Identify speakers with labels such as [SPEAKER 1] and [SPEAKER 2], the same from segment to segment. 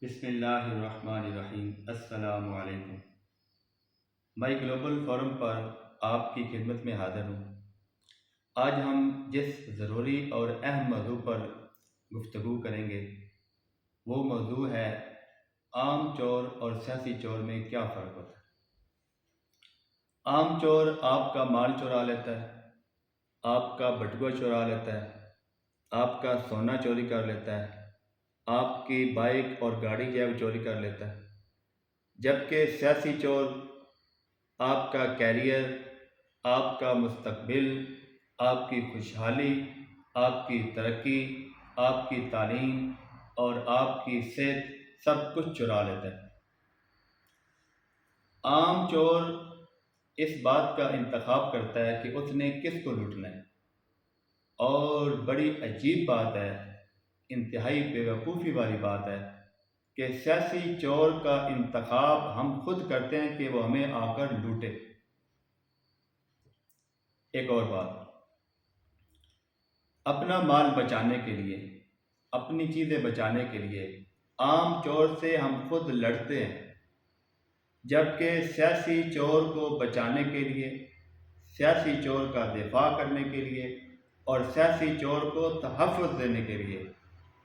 [SPEAKER 1] بسم اللہ الرحمن الرحیم۔ السلام علیکم۔ میں گلوبل فورم پر آپ کی خدمت میں حاضر ہوں۔ آج ہم جس ضروری اور اہم موضوع پر گفتگو کریں گے وہ موضوع ہے عام چور اور سیاسی چور میں کیا فرق ہوتا ہے۔ عام چور آپ کا مال چرا لیتا ہے، آپ کا بٹوا چرا لیتا ہے، آپ کا سونا چوری کر لیتا ہے، آپ کی بائک اور گاڑی جو ہے وہ چوری کر لیتا ہے، جبکہ سیاسی چور آپ کا کیریئر، آپ کا مستقبل، آپ کی خوشحالی، آپ کی ترقی، آپ کی تعلیم اور آپ کی صحت سب کچھ چرا لیتا ہے۔ عام چور اس بات کا انتخاب کرتا ہے کہ اس نے کس کو لوٹنا ہے، اور بڑی عجیب بات ہے، انتہائی بیوقوفی والی بات ہے کہ سیاسی چور کا انتخاب ہم خود کرتے ہیں کہ وہ ہمیں آ کر لوٹے۔ ایک اور بات، اپنا مال بچانے کے لیے، اپنی چیزیں بچانے کے لیے عام چور سے ہم خود لڑتے ہیں، جبکہ سیاسی چور کو بچانے کے لیے، سیاسی چور کا دفاع کرنے کے لیے اور سیاسی چور کو تحفظ دینے کے لیے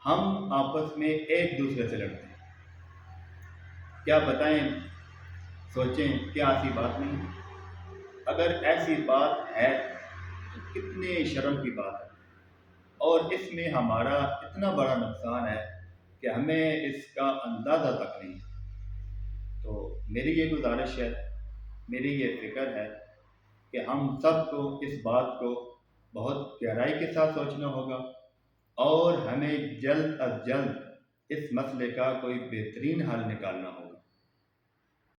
[SPEAKER 1] ہم آپس میں ایک دوسرے سے لڑتے ہیں۔ کیا بتائیں، سوچیں، کیا ایسی بات نہیں؟ اگر ایسی بات ہے تو کتنے شرم کی بات ہے، اور اس میں ہمارا اتنا بڑا نقصان ہے کہ ہمیں اس کا اندازہ تک نہیں۔ تو میری یہ گزارش ہے، میری یہ فکر ہے کہ ہم سب کو اس بات کو بہت گہرائی کے ساتھ سوچنا ہوگا اور ہمیں جلد از جلد اس مسئلے کا کوئی بہترین حل نکالنا ہوگا۔